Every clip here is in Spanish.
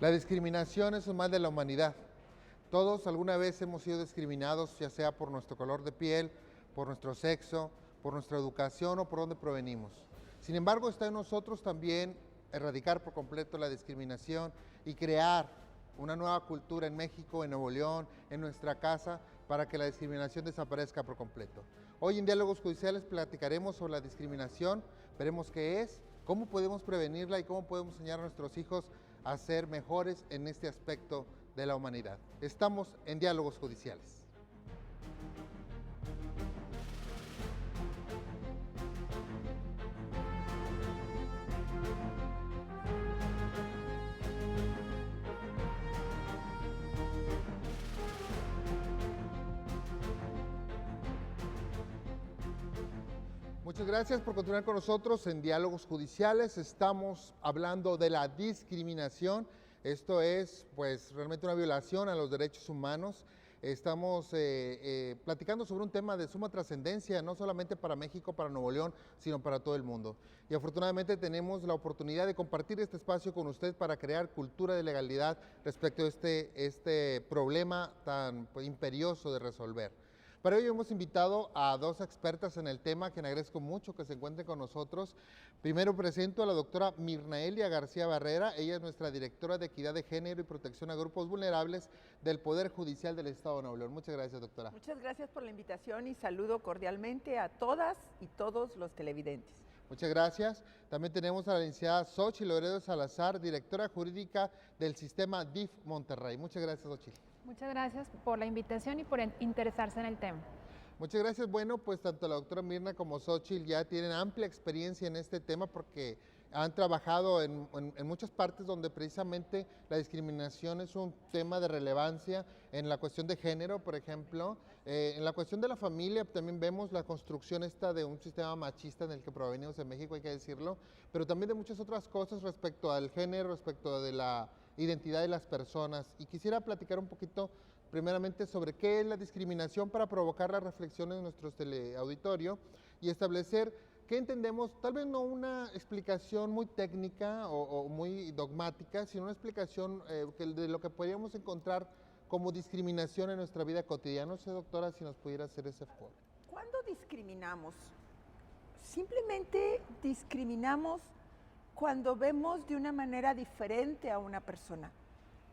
La discriminación es un mal de la humanidad. Todos alguna vez hemos sido discriminados, ya sea por nuestro color de piel, por nuestro sexo, por nuestra educación o por dónde provenimos. Sin embargo, está en nosotros también erradicar por completo la discriminación y crear una nueva cultura en México, en Nuevo León, en nuestra casa, para que la discriminación desaparezca por completo. Hoy en Diálogos Judiciales platicaremos sobre la discriminación, veremos qué es, cómo podemos prevenirla y cómo podemos enseñar a nuestros hijos a ser mejores en este aspecto de la humanidad. Estamos en Diálogos Judiciales. Muchas gracias por continuar con nosotros en Diálogos Judiciales. Estamos hablando de la discriminación. Esto es, pues, realmente una violación a los derechos humanos. Estamos platicando sobre un tema de suma trascendencia, no solamente para México, para Nuevo León, sino para todo el mundo. Y afortunadamente tenemos la oportunidad de compartir este espacio con usted para crear cultura de legalidad respecto a este problema tan imperioso de resolver. Para ello hemos invitado a dos expertas en el tema, a quien agradezco mucho que se encuentren con nosotros. Primero presento a la doctora Mirnaelia García Barrera. Ella es nuestra directora de Equidad de Género y Protección a Grupos Vulnerables del Poder Judicial del Estado de Nuevo León. Muchas gracias, doctora. Muchas gracias por la invitación y saludo cordialmente a todas y todos los televidentes. Muchas gracias. También tenemos a la licenciada Xochitl Loredo Salazar, directora jurídica del sistema DIF Monterrey. Muchas gracias, Xochitl. Muchas gracias por la invitación y por interesarse en el tema. Muchas gracias. Bueno, pues tanto la doctora Mirna como Xochitl ya tienen amplia experiencia en este tema porque han trabajado en muchas partes donde precisamente la discriminación es un tema de relevancia, en la cuestión de género, por ejemplo, en la cuestión de la familia también vemos la construcción esta de un sistema machista en el que provenimos en México, hay que decirlo, pero también de muchas otras cosas respecto al género, respecto de la identidad de las personas. Y quisiera platicar un poquito primeramente sobre qué es la discriminación para provocar la reflexión en nuestro teleauditorio y establecer qué entendemos, tal vez no una explicación muy técnica o muy dogmática, sino una explicación de lo que podríamos encontrar como discriminación en nuestra vida cotidiana. No sé, doctora, si nos pudiera hacer ese favor. ¿Cuándo discriminamos? Simplemente discriminamos cuando vemos de una manera diferente a una persona.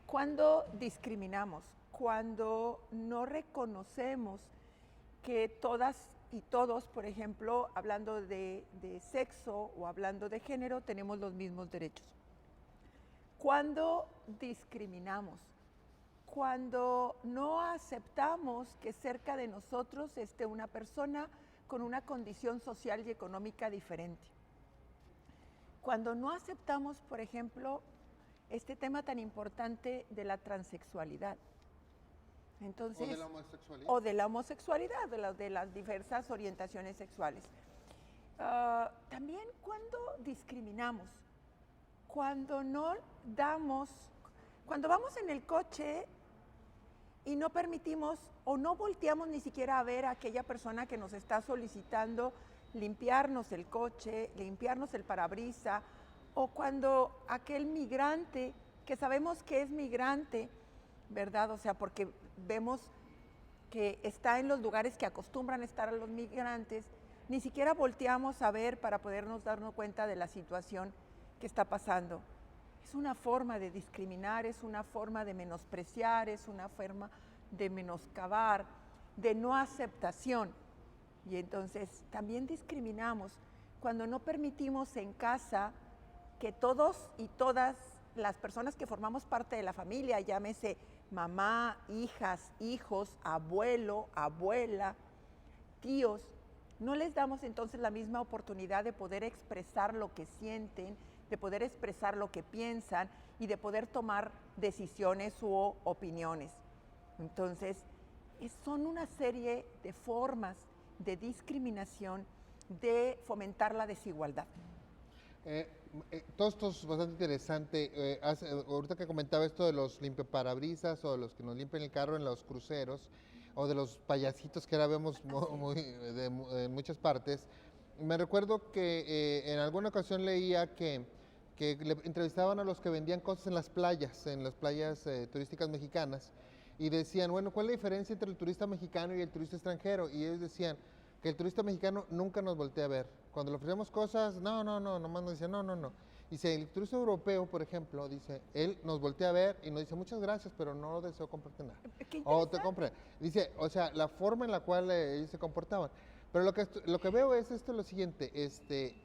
¿Cuándo discriminamos? Cuando no reconocemos que todas y todos, por ejemplo, hablando de sexo o hablando de género, tenemos los mismos derechos. Cuando discriminamos, cuando no aceptamos que cerca de nosotros esté una persona con una condición social y económica diferente. Cuando no aceptamos, por ejemplo, este tema tan importante de la transexualidad. Entonces, o de la homosexualidad. O de la homosexualidad, de las diversas orientaciones sexuales. También cuando discriminamos, cuando no damos, cuando vamos en el coche y no permitimos o no volteamos ni siquiera a ver a aquella persona que nos está solicitando limpiarnos el coche, limpiarnos el parabrisas, o cuando aquel migrante, que sabemos que es migrante, ¿verdad? O sea, porque vemos que está en los lugares que acostumbran estar a los migrantes, ni siquiera volteamos a ver para podernos darnos cuenta de la situación que está pasando. Es una forma de discriminar, es una forma de menospreciar, es una forma de menoscabar, de no aceptación. Y entonces también discriminamos cuando no permitimos en casa que todos y todas las personas que formamos parte de la familia, llámese mamá, hijas, hijos, abuelo, abuela, tíos, no les damos entonces la misma oportunidad de poder expresar lo que sienten, de poder expresar lo que piensan y de poder tomar decisiones u opiniones. Entonces, son una serie de formas de discriminación, de fomentar la desigualdad. Todo esto es bastante interesante. Ahorita que comentaba esto de los limpiaparabrisas o de los que nos limpian el carro en los cruceros o de los payasitos que ahora vemos en muchas partes, me recuerdo que en alguna ocasión leía que que le entrevistaban a los que vendían cosas en las playas turísticas mexicanas, y decían, bueno, ¿cuál es la diferencia entre el turista mexicano y el turista extranjero? Y ellos decían que el turista mexicano nunca nos voltea a ver. Cuando le ofrecemos cosas, nomás nos decían, no. Dice, el turista europeo, por ejemplo, dice, él nos voltea a ver y nos dice, muchas gracias, pero no deseo comprarte nada. Qué O te interesante. compra. Dice, o sea, la forma en la cual ellos se comportaban. Pero lo que veo es esto lo siguiente,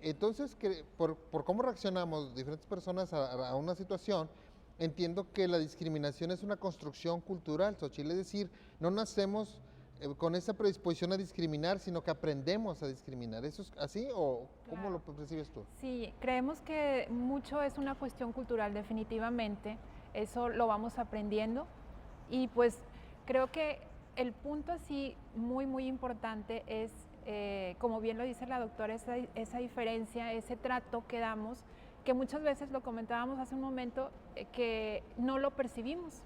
entonces, por cómo reaccionamos diferentes personas a una situación, entiendo que la discriminación es una construcción cultural, Xochitl, es decir, no nacemos con esa predisposición a discriminar, sino que aprendemos a discriminar. ¿Eso es así o cómo lo percibes tú? Sí, creemos que mucho es una cuestión cultural, definitivamente. Eso lo vamos aprendiendo y pues creo que el punto así muy importante es, como bien lo dice la doctora, esa diferencia, ese trato que damos, que muchas veces lo comentábamos hace un momento, que no lo percibimos,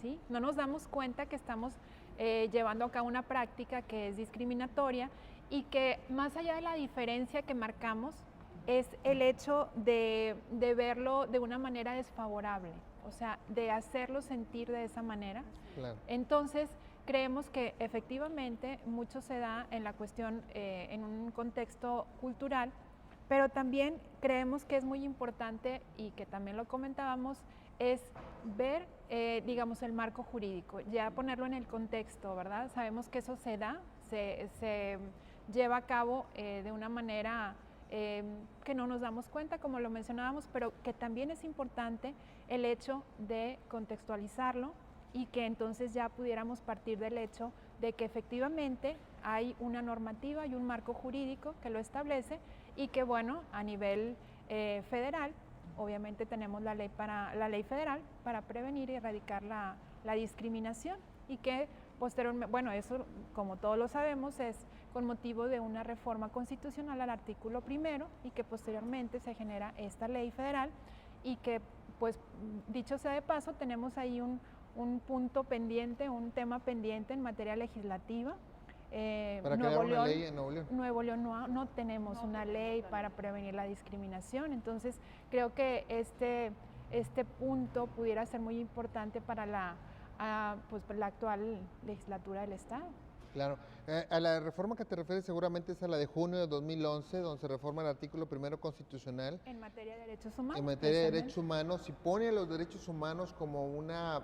¿sí? No nos damos cuenta que estamos llevando a cabo una práctica que es discriminatoria y que más allá de la diferencia que marcamos es el hecho de verlo de una manera desfavorable, o sea, de hacerlo sentir de esa manera. Claro. Entonces, creemos que efectivamente mucho se da en la cuestión, en un contexto cultural, pero también creemos que es muy importante, y que también lo comentábamos, es ver, digamos, el marco jurídico, ya ponerlo en el contexto, ¿verdad? Sabemos que eso se da, se lleva a cabo de una manera que no nos damos cuenta, como lo mencionábamos, pero que también es importante el hecho de contextualizarlo y que entonces ya pudiéramos partir del hecho de que efectivamente hay una normativa y un marco jurídico que lo establece y que, bueno, a nivel federal, obviamente tenemos la ley federal para prevenir y erradicar la discriminación, y que posteriormente, bueno, eso como todos lo sabemos es con motivo de una reforma constitucional al artículo 1, y que posteriormente se genera esta ley federal, y que, pues, dicho sea de paso, tenemos ahí un punto pendiente, un tema pendiente en materia legislativa. Para crear una ley en Nuevo León. Nuevo León no tenemos una ley para prevenir la discriminación, entonces creo que este punto pudiera ser muy importante para la actual legislatura del Estado. Claro. A la reforma que te refieres seguramente es a la de junio de 2011, donde se reforma el artículo 1 constitucional. En materia de derechos humanos. En materia de derechos humanos, y pone a los derechos humanos como una,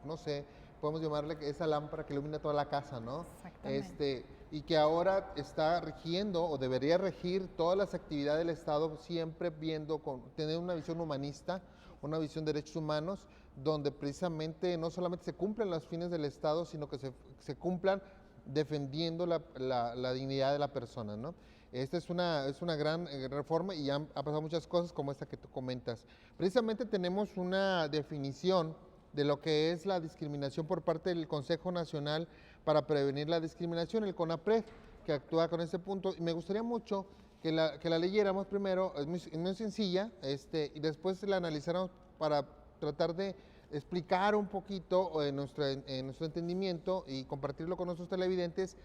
no sé, podemos llamarle esa lámpara que ilumina toda la casa, ¿no? Exactamente. Y que ahora está rigiendo o debería regir todas las actividades del Estado, siempre tener una visión humanista, una visión de derechos humanos, donde precisamente no solamente se cumplen los fines del Estado, sino que se cumplan defendiendo la dignidad de la persona, ¿no? Esta es una gran reforma, y ha pasado muchas cosas como esta que tú comentas. Precisamente tenemos una definición de lo que es la discriminación por parte del Consejo Nacional para Prevenir la Discriminación, el CONAPRED, que actúa con este punto, y me gustaría mucho que la leyéramos primero, es muy sencilla, y después la analizáramos para tratar de explicar un poquito en nuestro entendimiento y compartirlo con nuestros televidentes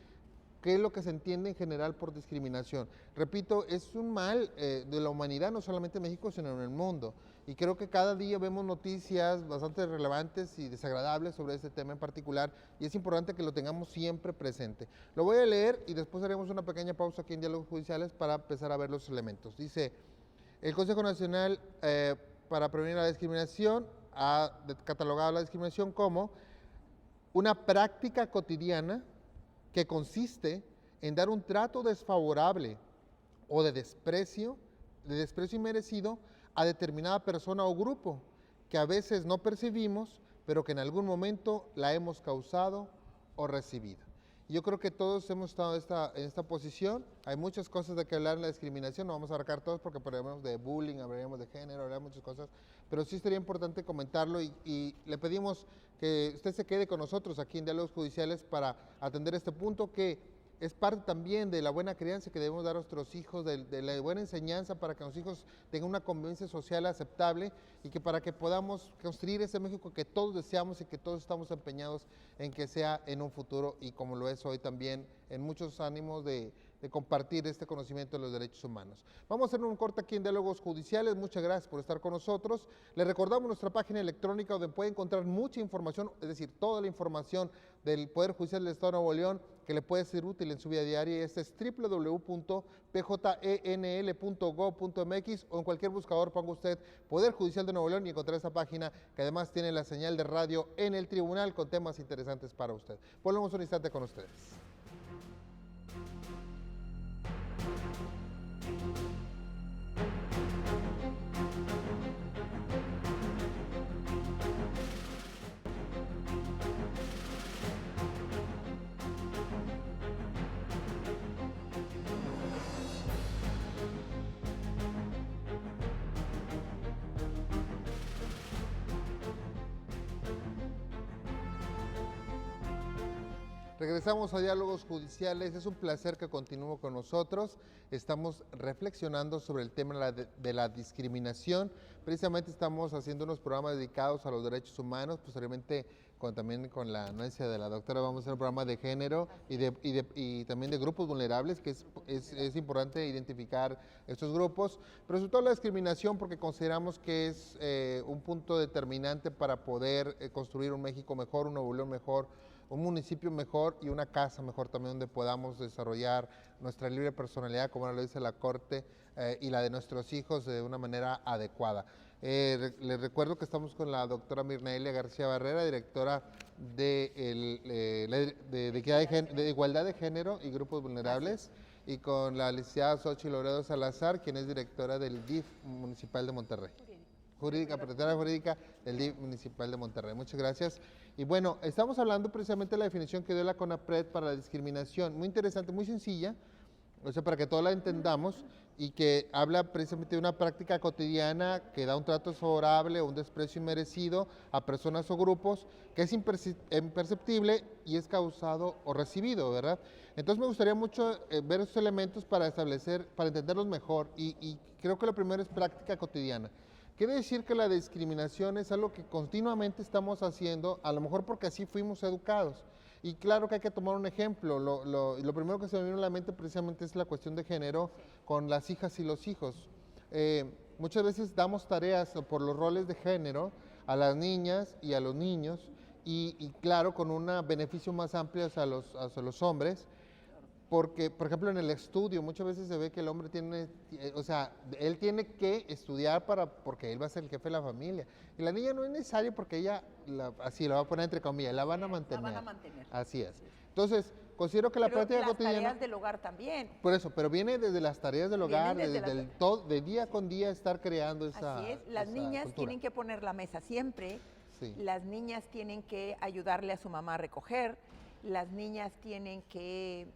qué es lo que se entiende en general por discriminación. Repito, es un mal de la humanidad, no solamente en México, sino en el mundo. Y creo que cada día vemos noticias bastante relevantes y desagradables sobre este tema en particular, y es importante que lo tengamos siempre presente. Lo voy a leer y después haremos una pequeña pausa aquí en Diálogos Judiciales para empezar a ver los elementos. Dice, el Consejo Nacional para Prevenir la Discriminación ha catalogado la discriminación como una práctica cotidiana que consiste en dar un trato desfavorable o de desprecio inmerecido a determinada persona o grupo, que a veces no percibimos, pero que en algún momento la hemos causado o recibido. Yo creo que todos hemos estado en esta posición. Hay muchas cosas de que hablar en la discriminación, no vamos a abarcar todos porque hablaremos de bullying, hablaremos de género, hablaremos de muchas cosas, pero sí sería importante comentarlo, y le pedimos que usted se quede con nosotros aquí en Diálogos Judiciales para atender este punto, que es parte también de la buena crianza que debemos dar a nuestros hijos, de la buena enseñanza para que los hijos tengan una convivencia social aceptable y que para que podamos construir ese México que todos deseamos y que todos estamos empeñados en que sea en un futuro y como lo es hoy también en muchos ánimos de compartir este conocimiento de los derechos humanos. Vamos a hacer un corte aquí en Diálogos Judiciales. Muchas gracias por estar con nosotros. Les recordamos nuestra página electrónica donde puede encontrar mucha información, es decir, toda la información del Poder Judicial del Estado de Nuevo León que le puede ser útil en su vida diaria. Este es www.pjenl.gov.mx o en cualquier buscador ponga usted Poder Judicial de Nuevo León y encontrará esta página que además tiene la señal de radio en el tribunal con temas interesantes para usted. Volvemos un instante con ustedes. Regresamos a Diálogos Judiciales, es un placer que continúe con nosotros. Estamos reflexionando sobre el tema de la discriminación. Precisamente estamos haciendo unos programas dedicados a los derechos humanos, posteriormente también con la anuencia de la doctora vamos a hacer un programa de género y también de grupos vulnerables, que es importante identificar estos grupos, pero sobre todo la discriminación porque consideramos que es un punto determinante para poder construir un México mejor, un Nuevo León mejor, un municipio mejor y una casa mejor también donde podamos desarrollar nuestra libre personalidad, como lo dice la Corte, y la de nuestros hijos de una manera adecuada. Les recuerdo que estamos con la doctora Mirna Elia García Barrera, directora de Igualdad de Género y Grupos Vulnerables, y con la licenciada Xochitl Loredo Salazar, quien es directora del DIF Municipal de Monterrey. Secretaria jurídica del DIF Municipal de Monterrey. Muchas gracias. Y bueno, estamos hablando precisamente de la definición que dio la CONAPRED para la discriminación. Muy interesante, muy sencilla, o sea, para que todos la entendamos y que habla precisamente de una práctica cotidiana que da un trato favorable o un desprecio inmerecido a personas o grupos que es imperceptible y es causado o recibido, ¿verdad? Entonces me gustaría mucho ver esos elementos para entenderlos mejor y creo que lo primero es práctica cotidiana. Quiere decir que la discriminación es algo que continuamente estamos haciendo, a lo mejor porque así fuimos educados. Y claro que hay que tomar un ejemplo. Lo primero que se me vino a la mente precisamente es la cuestión de género con las hijas y los hijos. Muchas veces damos tareas por los roles de género a las niñas y a los niños y claro, con un beneficio más amplio hacia los hombres. Porque, por ejemplo, en el estudio muchas veces se ve que el hombre tiene, él tiene que estudiar porque él va a ser el jefe de la familia. Y la niña no es necesario porque ella, así la va a poner entre comillas, la van a mantener. La van a mantener. Así es. Entonces, considero que la práctica cotidiana... las tareas del hogar también. Por eso, pero viene desde las tareas del hogar, de día con día estar creando esa Así es, las niñas cultura. tienen que poner la mesa siempre, Sí. las niñas tienen que ayudarle a su mamá a recoger, las niñas tienen que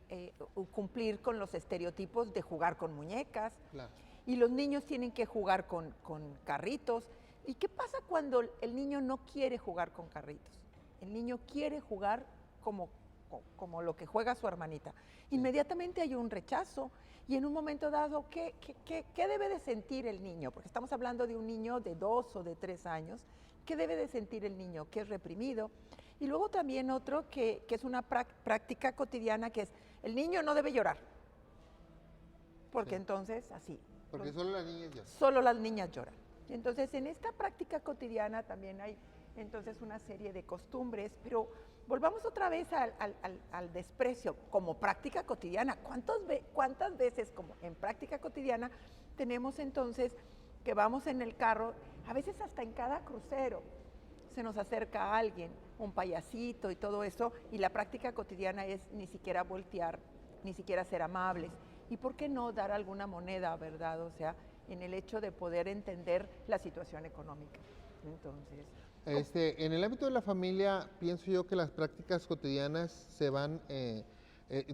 cumplir con los estereotipos de jugar con muñecas, Claro. y los niños tienen que jugar con carritos. ¿Y qué pasa cuando el niño no quiere jugar con carritos? El niño quiere jugar como lo que juega su hermanita. Inmediatamente hay un rechazo y en un momento dado, ¿qué debe de sentir el niño? Porque estamos hablando de un niño de 2 o de 3 años. ¿Qué debe de sentir el niño? Que es reprimido. Y luego también otro que es una práctica cotidiana, que es el niño no debe llorar. Porque entonces, así. Porque solo las niñas lloran. Solo las niñas lloran. Y entonces, en esta práctica cotidiana también hay entonces una serie de costumbres, pero volvamos otra vez al desprecio como práctica cotidiana. ¿Cuántas veces como en práctica cotidiana tenemos entonces que vamos en el carro, a veces hasta en cada crucero, se nos acerca a alguien, un payasito y todo eso, y la práctica cotidiana es ni siquiera voltear, ni siquiera ser amables. ¿Y por qué no dar alguna moneda, verdad? O sea, en el hecho de poder entender la situación económica. Entonces... En el ámbito de la familia, pienso yo que las prácticas cotidianas se van,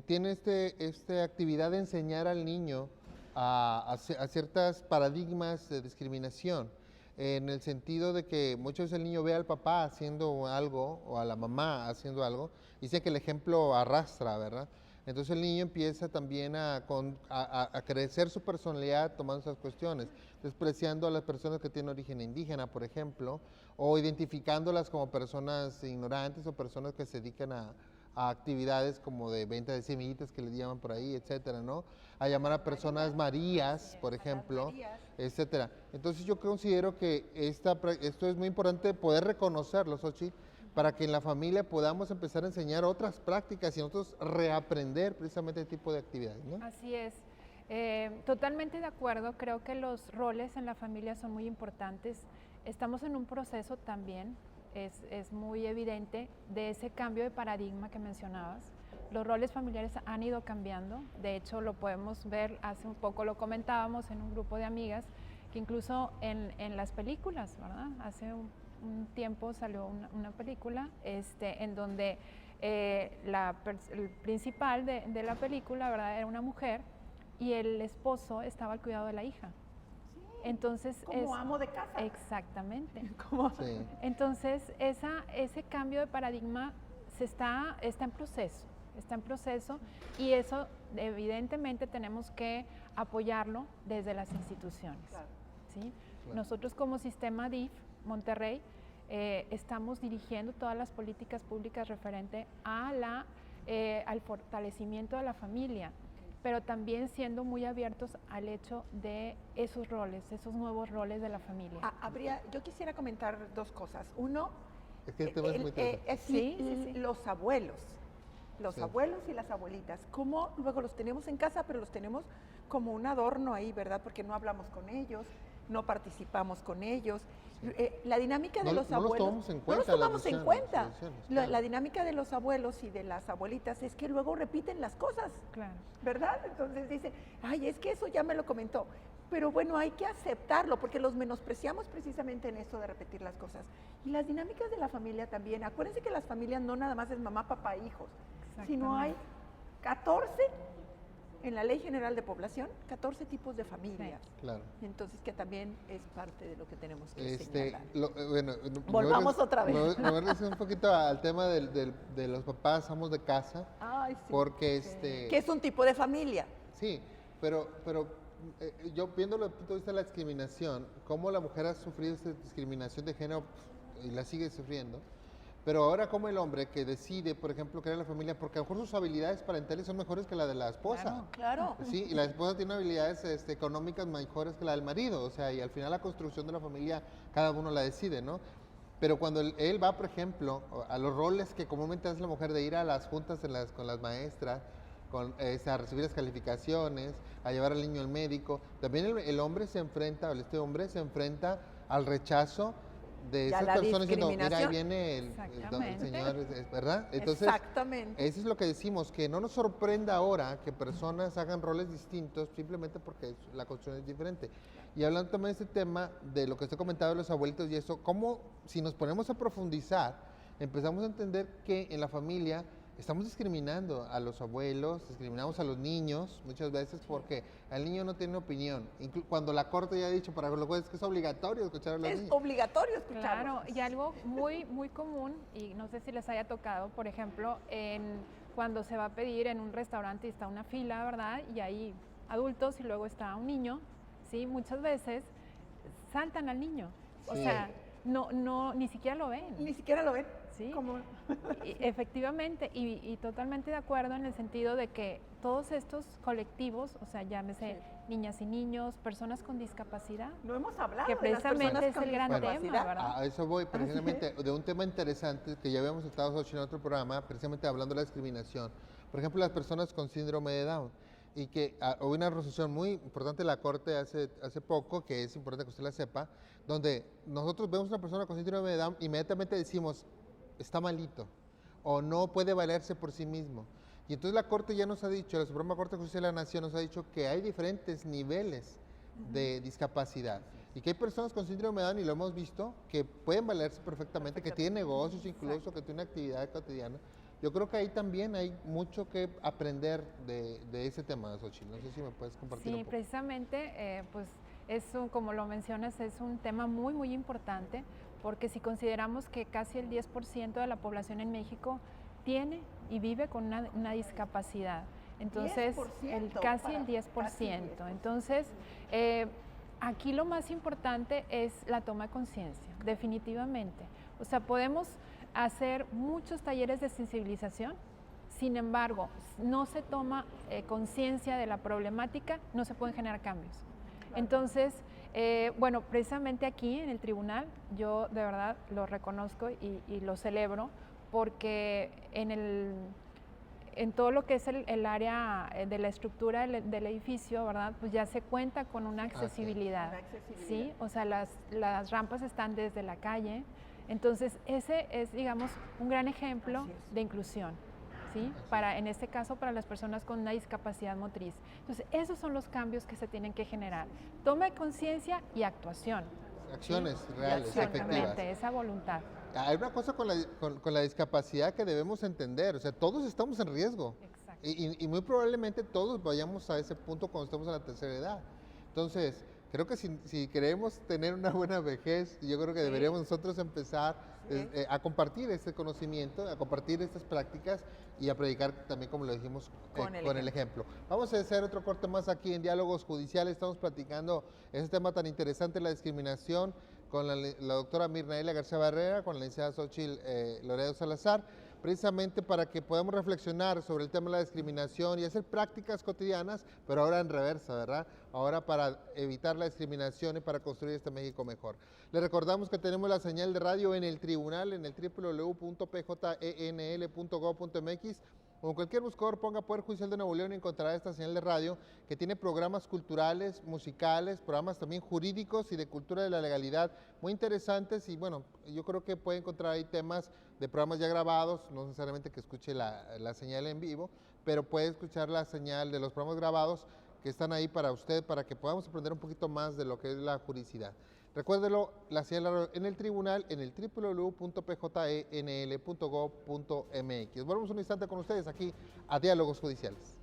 tiene esta actividad de enseñar al niño a ciertos paradigmas de discriminación, en el sentido de que muchas veces el niño ve al papá haciendo algo o a la mamá haciendo algo y dice que el ejemplo arrastra, ¿verdad? Entonces el niño empieza también a crecer su personalidad tomando esas cuestiones, despreciando a las personas que tienen origen indígena, por ejemplo, o identificándolas como personas ignorantes o personas que se dedican a actividades como de venta de semillitas que le llaman por ahí, etcétera, ¿no? A llamar a personas Marías, por ejemplo, etcétera. Entonces yo considero que esto es muy importante poder reconocerlo, Xochitl, para que en la familia podamos empezar a enseñar otras prácticas y nosotros reaprender precisamente este tipo de actividades, ¿no? Así es. Totalmente de acuerdo, creo que los roles en la familia son muy importantes. Estamos en un proceso también, es muy evidente, de ese cambio de paradigma que mencionabas. Los roles familiares han ido cambiando, de hecho lo podemos ver, hace un poco lo comentábamos en un grupo de amigas, que incluso en las películas, ¿verdad? Hace un tiempo salió una película en donde el principal de la película, ¿verdad? Era una mujer y el esposo estaba al cuidado de la hija. Entonces como amo de casa. Exactamente. Sí. Entonces ese cambio de paradigma está en proceso y eso evidentemente tenemos que apoyarlo desde las instituciones. Claro. ¿Sí? Claro. Nosotros como sistema DIF Monterrey estamos dirigiendo todas las políticas públicas referente al fortalecimiento de la familia, pero también siendo muy abiertos al hecho de esos roles, esos nuevos roles de la familia. Yo quisiera comentar dos cosas. Uno, Es que el tema es muy interesante. Sí. Los abuelos. Los Sí. abuelos y las abuelitas, cómo luego los tenemos en casa, pero los tenemos como un adorno ahí, ¿verdad? Porque no hablamos con ellos, no participamos con ellos. La dinámica de los abuelos... No los tomamos en cuenta. No los tomamos en cuenta. Claro. La dinámica de los abuelos y de las abuelitas es que luego repiten las cosas, Claro. ¿verdad? Entonces dicen, ay, es que eso ya me lo comentó. Pero bueno, hay que aceptarlo porque los menospreciamos precisamente en esto de repetir las cosas. Y las dinámicas de la familia también. Acuérdense que las familias no nada más es mamá, papá, hijos, sino hay 14, en la Ley General de Población, 14 tipos de familias. Sí. Claro. Entonces, que también es parte de lo que tenemos que señalar. Bueno, Volvamos otra vez. Me voy a regresar un poquito al tema de los papás, amos de casa, Ay, sí. porque Que es un tipo de familia. sí, pero yo viéndolo desde el punto de vista de la discriminación, cómo la mujer ha sufrido esta discriminación de género y la sigue sufriendo, pero ahora como el hombre que decide, por ejemplo, crear la familia, porque a lo mejor sus habilidades parentales son mejores que la de la esposa. Claro. Sí, y la esposa tiene habilidades económicas mejores que la del marido, o sea, y al final la construcción de la familia cada uno la decide, ¿no? Pero cuando él va, por ejemplo, a los roles que comúnmente hace la mujer de ir a las juntas con las maestras, a recibir las calificaciones, a llevar al niño al médico, también el hombre se enfrenta, este hombre se enfrenta al rechazo de esas personas diciendo, mira, ahí viene el señor, ¿verdad? Entonces, exactamente. eso es lo que decimos, que no nos sorprenda ahora que personas hagan roles distintos simplemente porque la construcción es diferente. Y hablando también de este tema, de lo que usted comentaba de los abuelitos y eso, cómo si nos ponemos a profundizar, empezamos a entender que en la familia estamos discriminando a los abuelos, discriminamos a los niños muchas veces porque el niño no tiene opinión. Cuando la corte ya ha dicho para los jueces que es obligatorio escuchar a los niños. Es obligatorio escucharlos. Claro, y algo muy común, y no sé si les haya tocado, por ejemplo, cuando se va a pedir en un restaurante y está una fila, ¿verdad? Y hay adultos y luego está un niño, ¿sí? Muchas veces saltan al niño. O Sí. sea, ni siquiera lo ven. Ni siquiera lo ven. Sí. Como... Efectivamente, y totalmente de acuerdo en el sentido de que todos estos colectivos, o sea, llámese niñas y niños, personas con discapacidad, No hemos hablado que de las precisamente personas es con el gran discapacidad. tema, ¿verdad? A eso voy, precisamente, de un tema interesante que ya habíamos estado en otro programa, precisamente hablando de la discriminación. Por ejemplo, las personas con síndrome de Down. Y que hubo una resolución muy importante de la Corte hace poco, que es importante que usted la sepa, donde nosotros vemos a una persona con síndrome de Down, inmediatamente decimos, está malito, o no puede valerse por sí mismo. Y entonces la Corte ya nos ha dicho, la Suprema Corte de Justicia de la Nación nos ha dicho que hay diferentes niveles de discapacidad. Y que hay personas con síndrome de Down, y lo hemos visto, que pueden valerse perfectamente, que tienen negocios incluso, que tienen actividad cotidiana. Yo creo que ahí también hay mucho que aprender de ese tema, Xochitl. No sé si me puedes compartir un Sí, poco. precisamente, pues como lo mencionas, es un tema muy importante, porque si consideramos que casi el 10% de la población en México tiene y vive con una discapacidad, Entonces, 10% casi el para- 10%. casi el 10%. Entonces, aquí lo más importante es la toma de conciencia, definitivamente. O sea, podemos hacer muchos talleres de sensibilización, sin embargo, no se toma conciencia de la problemática, no se pueden generar cambios. Entonces, bueno, precisamente aquí en el tribunal yo de verdad lo reconozco y lo celebro porque en todo lo que es el área de la estructura del edificio, ¿verdad? Pues ya se cuenta con una accesibilidad. Una accesibilidad. ¿Sí? O sea, las rampas están desde la calle. Entonces, ese es, digamos, un gran ejemplo Así es. de inclusión. ¿Sí? En este caso, para las personas con una discapacidad motriz. Entonces, esos son los cambios que se tienen que generar. Toma de conciencia y actuación. Acciones ¿Sí? reales, efectivas. Exactamente, esa voluntad. Hay una cosa con la discapacidad que debemos entender, o sea, todos estamos en riesgo. Exacto. Y muy probablemente todos vayamos a ese punto cuando estemos en la tercera edad. Entonces, creo que si queremos tener una buena vejez, yo creo que deberíamos nosotros empezar a compartir este conocimiento, a compartir estas prácticas y a predicar también, como lo dijimos, con el ejemplo. Vamos a hacer otro corte más aquí en Diálogos Judiciales. Estamos platicando ese tema tan interesante, la discriminación, con la doctora Mirnaela García Barrera, con la licenciada Xochitl Loredo Salazar, precisamente para que podamos reflexionar sobre el tema de la discriminación y hacer prácticas cotidianas, pero ahora en reversa, ¿verdad? Ahora para evitar la discriminación y para construir este México mejor. Le recordamos que tenemos la señal de radio en el tribunal, en el www.pjenl.gov.mx, o en cualquier buscador ponga Poder Judicial de Nuevo León y encontrará esta señal de radio que tiene programas culturales, musicales, programas también jurídicos y de cultura de la legalidad muy interesantes, y bueno, yo creo que puede encontrar ahí temas de programas ya grabados, no necesariamente que escuche la señal en vivo, pero puede escuchar la señal de los programas grabados que están ahí para usted, para que podamos aprender un poquito más de lo que es la juridicidad. Recuérdelo, la señal en el tribunal, en el www.pjenl.gov.mx. Volvemos un instante con ustedes aquí a Diálogos Judiciales.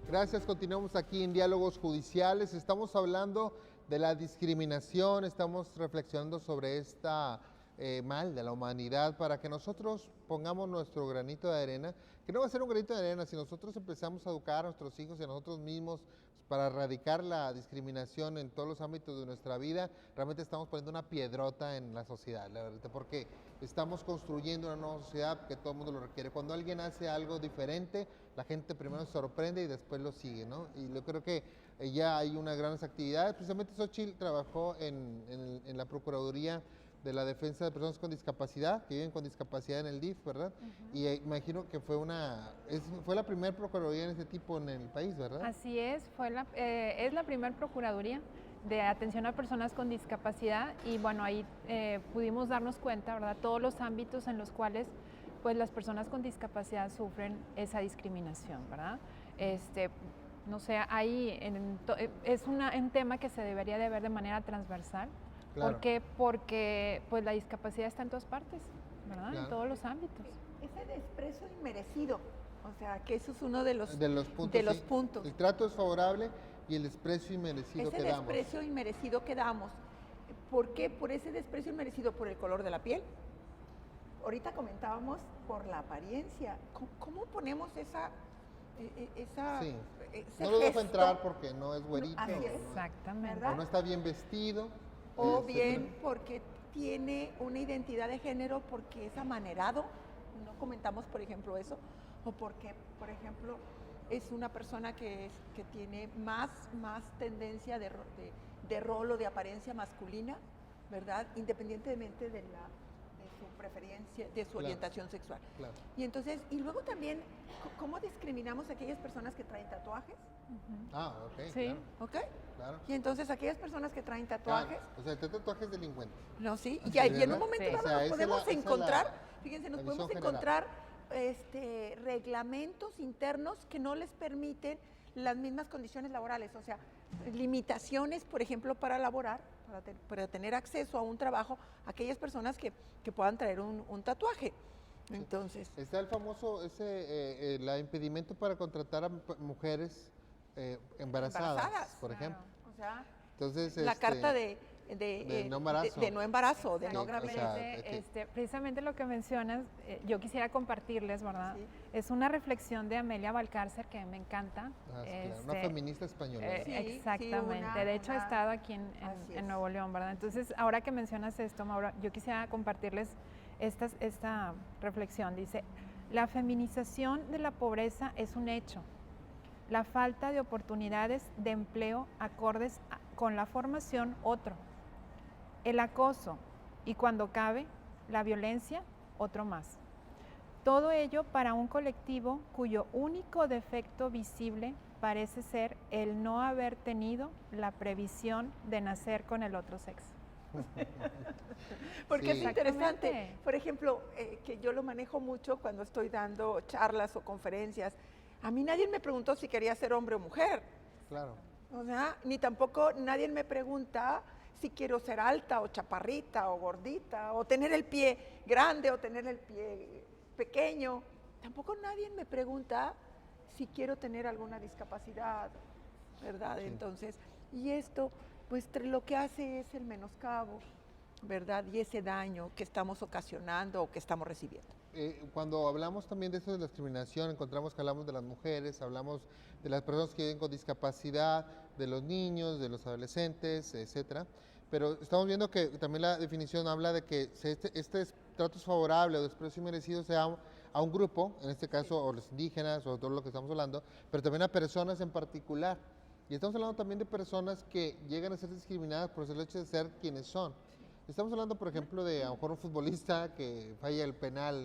Gracias, continuamos aquí en Diálogos Judiciales. Estamos hablando de la discriminación, estamos reflexionando sobre esta mal de la humanidad para que nosotros pongamos nuestro granito de arena, que no va a ser un granito de arena, si nosotros empezamos a educar a nuestros hijos y a nosotros mismos para erradicar la discriminación en todos los ámbitos de nuestra vida, realmente estamos poniendo una piedrota en la sociedad, la verdad, porque estamos construyendo una nueva sociedad que todo el mundo lo requiere. Cuando alguien hace algo diferente, la gente primero se sorprende y después lo sigue, ¿no? Y yo creo que ya hay unas grandes actividades. Precisamente Xochitl trabajó en la Procuraduría de la Defensa de Personas con Discapacidad, que viven con discapacidad en el DIF, ¿verdad? Y imagino que fue la primera Procuraduría en este tipo en el país, ¿verdad? Así es, es la primera Procuraduría de atención a personas con discapacidad y bueno, ahí pudimos darnos cuenta, ¿verdad? Todos los ámbitos en los cuales pues las personas con discapacidad sufren esa discriminación, ¿verdad? No sé, ahí es un tema que se debería de ver de manera transversal. Claro. ¿Por qué? Porque pues la discapacidad está en todas partes, ¿verdad? Claro. En todos los ámbitos. Ese desprecio inmerecido, o sea, que eso es uno de los puntos. puntos. El trato es favorable y el desprecio inmerecido que damos. Ese desprecio inmerecido que damos. ¿Por qué? Por ese desprecio inmerecido, por el color de la piel. Ahorita comentábamos por la apariencia. ¿Cómo ponemos esa Sí. ese No lo dejo gesto? entrar porque no es güerito, Así es. Exactamente. ¿Verdad? o no está bien vestido. O etcétera. bien porque tiene una identidad de género porque es amanerado, no comentamos por ejemplo eso, o porque por ejemplo es una persona que tiene más tendencia de rol o de apariencia masculina, ¿verdad? Independientemente de su preferencia, de su Claro. orientación sexual. Claro. Y entonces, y luego también, ¿cómo discriminamos a aquellas personas que traen tatuajes? Ah, ok, Sí. claro, ¿Ok? claro. Y entonces aquellas personas que traen tatuajes, Claro, o sea, el tatuaje es delincuente. no, sí, y, Así, y en ¿verdad? un momento Sí. dado O sea, nos esa podemos es la- esa es encontrar, la- fíjense, nos la podemos visión encontrar reglamentos internos que no les permiten las mismas condiciones laborales, o sea, limitaciones, por ejemplo, para laborar, para tener acceso a un trabajo, aquellas personas que puedan traer un tatuaje. Entonces, Está el famoso, la impedimento para contratar a mujeres embarazadas, por Claro. ejemplo. o sea, Entonces, la carta de no embarazo. de no embarazo, de no Sí, o sea, gravidez. Precisamente lo que mencionas, yo quisiera compartirles, ¿verdad? Sí. Es una reflexión de Amelia Balcárcer que me encanta. Ah, sí, claro, una feminista española. Sí, Exactamente. De hecho, he estado aquí Así es. en Nuevo León, ¿verdad? Entonces, ahora que mencionas esto, Mauro, yo quisiera compartirles esta reflexión. Dice, la feminización de la pobreza es un hecho. La falta de oportunidades de empleo acordes con la formación, otro. El acoso y, cuando cabe, la violencia, otro más. Todo ello para un colectivo cuyo único defecto visible parece ser el no haber tenido la previsión de nacer con el otro sexo. Porque Sí. es interesante. Exactamente. Por ejemplo, que yo lo manejo mucho cuando estoy dando charlas o conferencias. A mí nadie me preguntó si quería ser hombre o mujer. Claro. O sea, ni tampoco nadie me pregunta si quiero ser alta o chaparrita o gordita o tener el pie grande o tener el pie pequeño. Tampoco nadie me pregunta si quiero tener alguna discapacidad, ¿verdad? Sí. Entonces, y esto, pues lo que hace es el menoscabo, ¿verdad? Y ese daño que estamos ocasionando o que estamos recibiendo. Cuando hablamos también de esto de la discriminación, encontramos que hablamos de las mujeres, hablamos de las personas que viven con discapacidad, de los niños, de los adolescentes, etcétera. Pero estamos viendo que también la definición habla de que este trato es favorable o desprecio merecido sea a un grupo, en este caso o los indígenas o todo lo que estamos hablando, pero también a personas en particular. Y estamos hablando también de personas que llegan a ser discriminadas por el hecho de ser quienes son. Estamos hablando, por ejemplo, de a lo mejor un futbolista que falla el penal,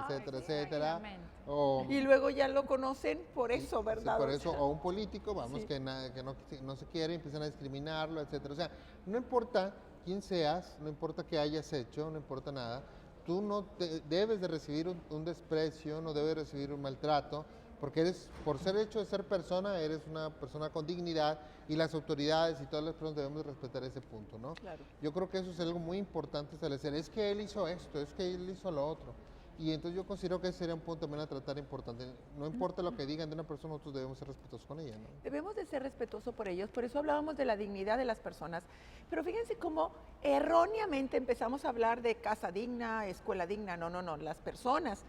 etcétera, etcétera. Exactamente. O, Y luego ya lo conocen por sí, eso, sí, ¿verdad? por eso, o un político, vamos, Sí. que no se quiere, empiezan a discriminarlo, etcétera. O sea, no importa quién seas, no importa qué hayas hecho, no importa nada, tú no debes de recibir un desprecio, no debes recibir un maltrato, porque por ser hecho de ser persona, eres una persona con dignidad y las autoridades y todas las personas debemos de respetar ese punto, ¿no? Claro. Yo creo que eso es algo muy importante establecer. Es que él hizo esto, es que él hizo lo otro. Y entonces yo considero que ese sería un punto también a tratar importante. No importa lo que digan de una persona, nosotros debemos ser respetuosos con ella, ¿no? Debemos de ser respetuosos por ellos, por eso hablábamos de la dignidad de las personas. Pero fíjense cómo erróneamente empezamos a hablar de casa digna, escuela digna. No, las personas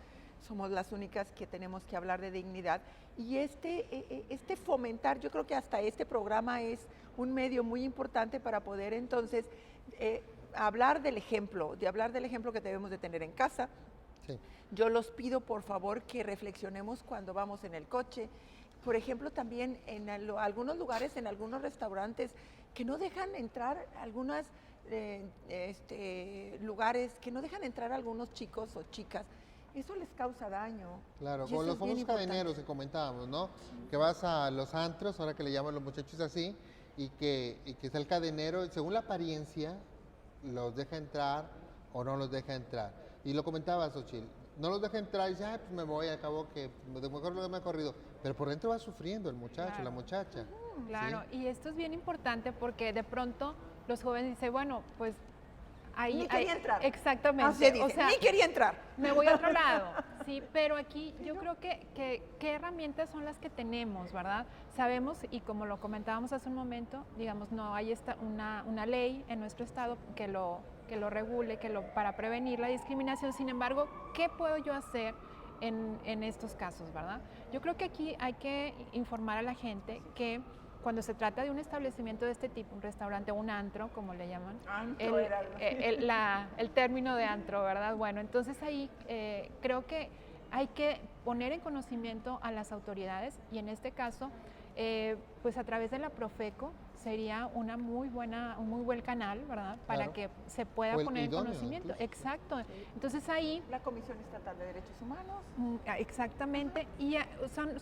somos las únicas que tenemos que hablar de dignidad. Y este fomentar, yo creo que hasta este programa es un medio muy importante para poder entonces hablar del ejemplo, que debemos de tener en casa. Sí. Yo los pido, por favor, que reflexionemos cuando vamos en el coche. Por ejemplo, también en algunos lugares, en algunos restaurantes, que no dejan entrar algunos lugares, que no dejan entrar algunos chicos o chicas. Eso les causa daño. Claro, Y como eso los es bien famosos importante. cadeneros que comentábamos, ¿no? Que vas a los antros, ahora que le llaman los muchachos así, y que está el cadenero, según la apariencia, los deja entrar o no los deja entrar. Y lo comentaba Xochitl, no los deja entrar y dice, pues me voy, acabo que de mejor lo me ha corrido. Pero por dentro va sufriendo el muchacho, Claro. la muchacha. Claro, ¿sí? y esto es bien importante porque de pronto los jóvenes dicen, bueno, pues ahí... Ni quería entrar. Exactamente. Así dice, o sea, ni quería entrar. me voy a otro lado, sí, pero aquí yo creo que qué herramientas son las que tenemos, ¿verdad? Sabemos, y como lo comentábamos hace un momento, digamos, no hay una ley en nuestro estado que lo regule, para prevenir la discriminación. Sin embargo, ¿qué puedo yo hacer en estos casos, verdad? Yo creo que aquí hay que informar a la gente que cuando se trata de un establecimiento de este tipo, un restaurante o un antro, como le llaman, Antro era algo así. el término de antro, ¿verdad? Bueno, entonces ahí creo que hay que poner en conocimiento a las autoridades y en este caso pues a través de la Profeco sería un muy buen canal, ¿verdad? Para Claro. que se pueda O el poner en idóneo, conocimiento. incluso. Exacto. Entonces ahí La Comisión Estatal de Derechos Humanos. exactamente, y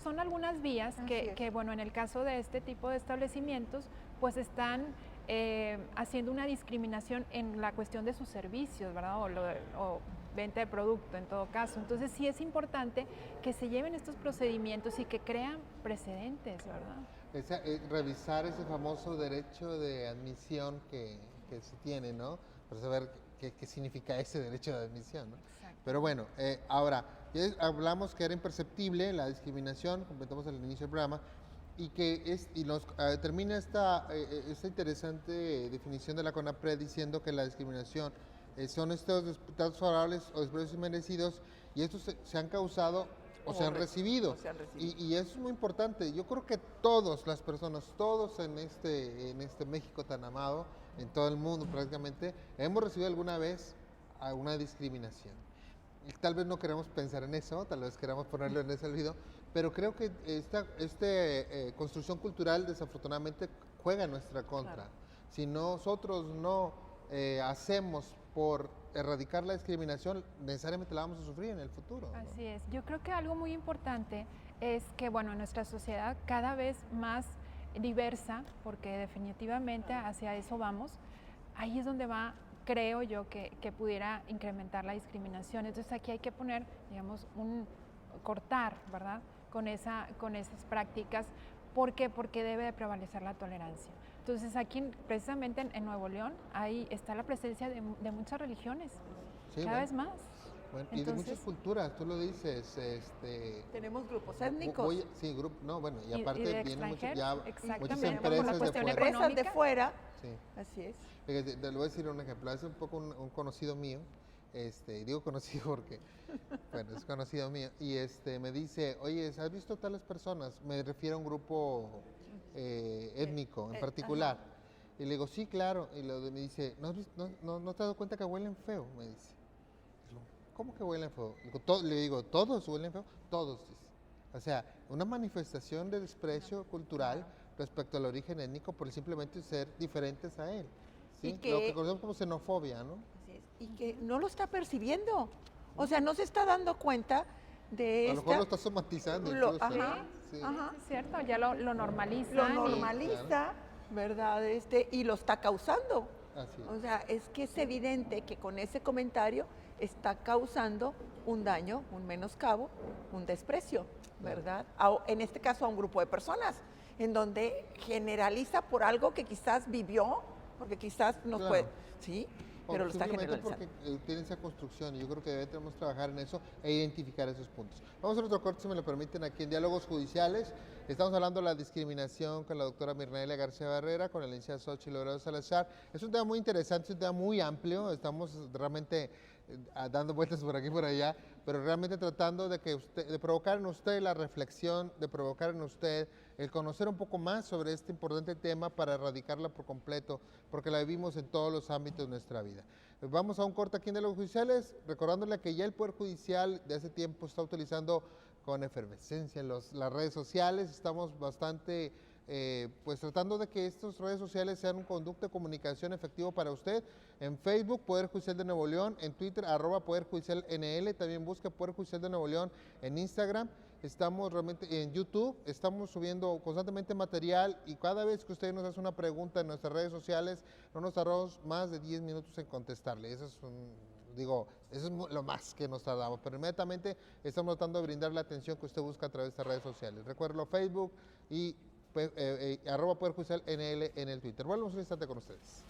son algunas vías Así es. que, bueno, en el caso de este tipo de establecimientos, pues están haciendo una discriminación en la cuestión de sus servicios, ¿verdad? O venta de producto en todo caso. Entonces sí es importante que se lleven estos procedimientos y que crean precedentes, ¿verdad? Revisar ese famoso derecho de admisión que se tiene, ¿no? Para saber qué significa ese derecho de admisión, ¿no? Exacto. Pero bueno, ahora, ya hablamos que era imperceptible la discriminación, comentamos al inicio del programa, y que termina esta interesante definición de la CONAPRED diciendo que la discriminación son estos tratos favorables o desprecios inmerecidos, y estos se han causado o se han recibido. Y eso es muy importante. Yo creo que todas las personas, todos en este México tan amado, en todo el mundo prácticamente, hemos recibido alguna vez alguna discriminación. Y tal vez no queramos pensar en eso, tal vez queramos ponerlo en ese olvido, pero creo que esta construcción cultural desafortunadamente juega en nuestra contra. Claro. Si nosotros no hacemos por erradicar la discriminación, necesariamente la vamos a sufrir en el futuro, ¿no? Así es. Yo creo que algo muy importante es que, bueno, nuestra sociedad cada vez más diversa, porque definitivamente hacia eso vamos, ahí es donde va, creo yo, que pudiera incrementar la discriminación. Entonces aquí hay que poner, digamos, cortar, ¿verdad?, con esas prácticas. ¿Por qué? Porque debe de prevalecer la tolerancia. Entonces aquí, precisamente en Nuevo León, ahí está la presencia de muchas religiones, sí, cada vez más. Bueno, entonces, y de muchas culturas, tú lo dices. Tenemos grupos étnicos. Sí, y aparte vienen muchas empresas de fuera. Sí. Así es. Fíjate, te lo voy a decir un ejemplo. Hace un poco un conocido mío, digo conocido porque, bueno, es conocido mío, y me dice, oye, ¿has visto tales personas? Me refiero a un grupo étnico en particular. Y le digo, sí, claro. Y me dice, ¿no te has dado cuenta que huelen feo? Me dice. ¿Cómo que huelen feo? Le digo, ¿todos huelen feo? Todos, dice. O sea, una manifestación de desprecio cultural respecto al origen étnico por simplemente ser diferentes a él. ¿Sí? Lo que conocemos como xenofobia, ¿no? Así es. Y que no lo está percibiendo. O sea, no se está dando cuenta de a lo mejor lo está somatizando. Sí, es cierto, ya lo normaliza. Lo normaliza, ¿verdad? Y lo está causando. Así es. O sea, es que es evidente que con ese comentario está causando un daño, un menoscabo, un desprecio, ¿verdad? En este caso a un grupo de personas, en donde generaliza por algo que quizás vivió, porque quizás no puede, ¿sí? Pero lo está generalizando. Porque tiene esa construcción y yo creo que debemos trabajar en eso e identificar esos puntos. Vamos a otro corte, si me lo permiten, aquí en Diálogos Judiciales. Estamos hablando de la discriminación con la doctora Mirnaelia García Barrera, con la licenciada Xochitl Loredo Salazar. Es un tema muy interesante, es un tema muy amplio, estamos realmente dando vueltas por aquí y por allá, pero realmente tratando de provocar en usted la reflexión, de provocar en usted el conocer un poco más sobre este importante tema para erradicarla por completo, porque la vivimos en todos los ámbitos de nuestra vida. Vamos a un corte aquí en Diálogos Judiciales, recordándole que ya el Poder Judicial de hace tiempo está utilizando con efervescencia las redes sociales, estamos bastante pues tratando de que estas redes sociales sean un conducto de comunicación efectivo para usted. En Facebook, Poder Judicial de Nuevo León, en Twitter, @Poder Judicial NL, también busque Poder Judicial de Nuevo León en Instagram. Estamos realmente en YouTube, estamos subiendo constantemente material y cada vez que usted nos hace una pregunta en nuestras redes sociales, no nos tardamos más de 10 minutos en contestarle. Eso es lo más que nos tardamos, pero inmediatamente estamos tratando de brindar la atención que usted busca a través de estas redes sociales. Recuerdo Facebook y @Poder Judicial NL en el Twitter. Volvemos un instante con ustedes.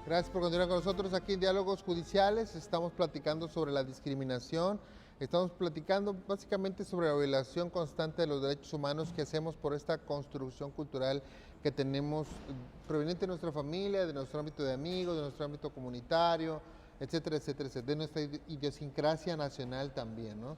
Gracias por continuar con nosotros aquí en Diálogos Judiciales. Estamos platicando sobre la discriminación Estamos platicando básicamente sobre la violación constante de los derechos humanos que hacemos por esta construcción cultural que tenemos proveniente de nuestra familia, de nuestro ámbito de amigos, de nuestro ámbito comunitario, etcétera, etcétera, etcétera, de nuestra idiosincrasia nacional también, ¿no?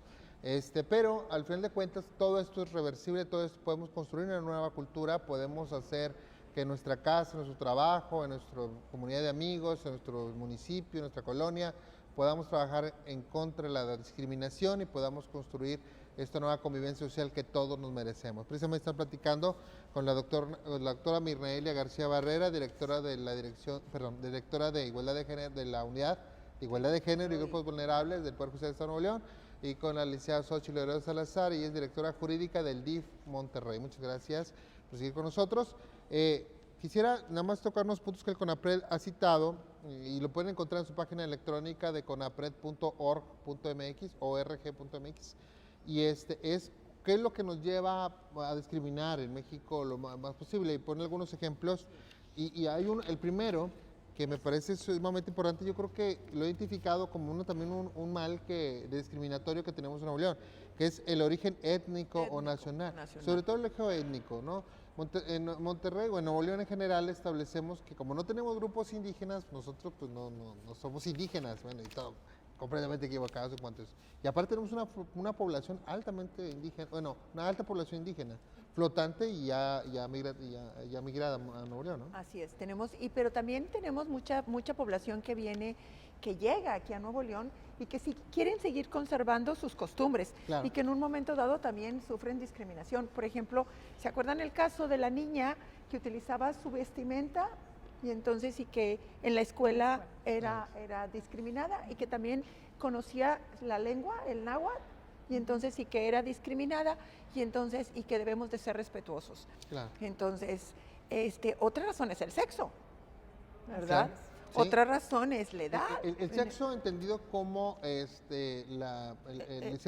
Pero al final de cuentas todo esto es reversible, todo esto podemos construir una nueva cultura, podemos hacer que en nuestra casa, en nuestro trabajo, en nuestra comunidad de amigos, en nuestro municipio, en nuestra colonia, podamos trabajar en contra de la discriminación y podamos construir esta nueva convivencia social que todos nos merecemos. Precisamente están platicando con la doctora Mirnaelia García Barrera, directora de la directora de Igualdad de Género de la Unidad de Igualdad de Género y Grupos Vulnerables del Poder Judicial de Estado de Nuevo León, y con la licenciada Xochitl Herrera Salazar, y es directora jurídica del DIF Monterrey. Muchas gracias por seguir con nosotros. Quisiera nada más tocar unos puntos que el CONAPRED ha citado, y lo pueden encontrar en su página electrónica de conapred.org.mx, y es qué es lo que nos lleva a discriminar en México lo más posible, y pone algunos ejemplos, y hay el primero que me parece sumamente importante. Yo creo que lo he identificado como también un mal discriminatorio que tenemos en Nuevo León, que es el origen étnico o nacional, sobre todo el eje étnico, ¿no? En Monterrey o en Nuevo León en general establecemos que como no tenemos grupos indígenas, nosotros pues no somos indígenas, bueno, y todo completamente equivocados en cuanto a eso. Y aparte tenemos una población altamente indígena, bueno, una alta población indígena, flotante y ya migrada a Nuevo León, ¿no? Así es, pero también tenemos mucha población que llega aquí a Nuevo León y que si quieren seguir conservando sus costumbres, claro, y que en un momento dado también sufren discriminación. Por ejemplo, ¿se acuerdan el caso de la niña que utilizaba su vestimenta y entonces y que en la escuela era discriminada y que también conocía la lengua, el náhuatl, y entonces sí que era discriminada y que debemos de ser respetuosos? Claro. Entonces, otra razón es el sexo, ¿verdad? Sí. Sí. Otra razón es la edad. El sexo entendido como el ser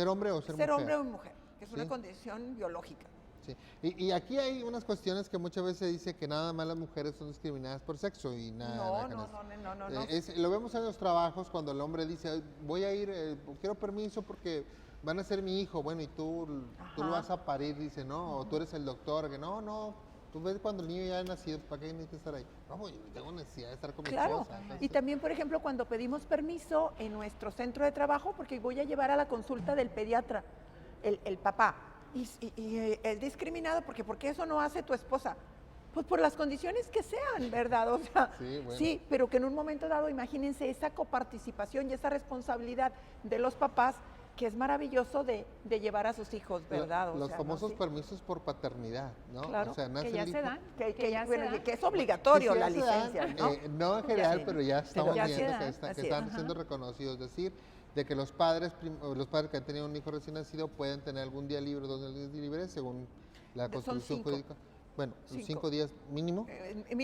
hombre o ser mujer. Ser hombre o mujer, que es una condición biológica. Sí. Y aquí hay unas cuestiones que muchas veces se dice que nada más las mujeres son discriminadas por sexo y nada. No. Lo vemos en los trabajos cuando el hombre dice, voy a ir, quiero permiso porque van a ser mi hijo, bueno, y tú lo vas a parir, dice, ¿no? O tú eres el doctor, que no, tú ves cuando el niño ya ha nacido, ¿para qué necesitas estar ahí? No, yo tengo necesidad de estar con mi esposa. Entonces, y también, por ejemplo, cuando pedimos permiso en nuestro centro de trabajo, porque voy a llevar a la consulta del pediatra, el papá, y es discriminado porque ¿por qué eso no hace tu esposa? Pues por las condiciones que sean, ¿verdad? O sea, sí, pero que en un momento dado, imagínense esa coparticipación y esa responsabilidad de los papás, que es maravilloso de llevar a sus hijos, ¿verdad? Los famosos permisos por paternidad, ¿no? Claro, o sea, que ya se dan. Que es obligatorio la licencia, ¿no? No en general, pero ya estamos viendo que están siendo reconocidos. Es decir, de que los padres que han tenido un hijo recién nacido pueden tener algún día libre, 2 días libres, según la Constitución jurídica. Bueno, 5 días mínimo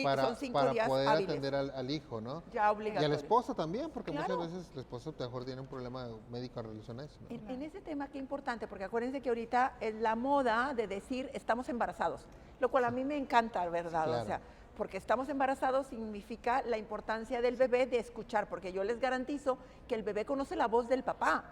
para poder hábiles atender al hijo, ¿no? Ya obligatorio. Y a la esposa también, porque muchas veces la esposa mejor tiene un problema médico en relación a eso, ¿no? En ese tema qué importante, porque acuérdense que ahorita es la moda de decir estamos embarazados, lo cual a mí me encanta, ¿verdad? Claro. O sea, porque estamos embarazados significa la importancia del bebé de escuchar, porque yo les garantizo que el bebé conoce la voz del papá,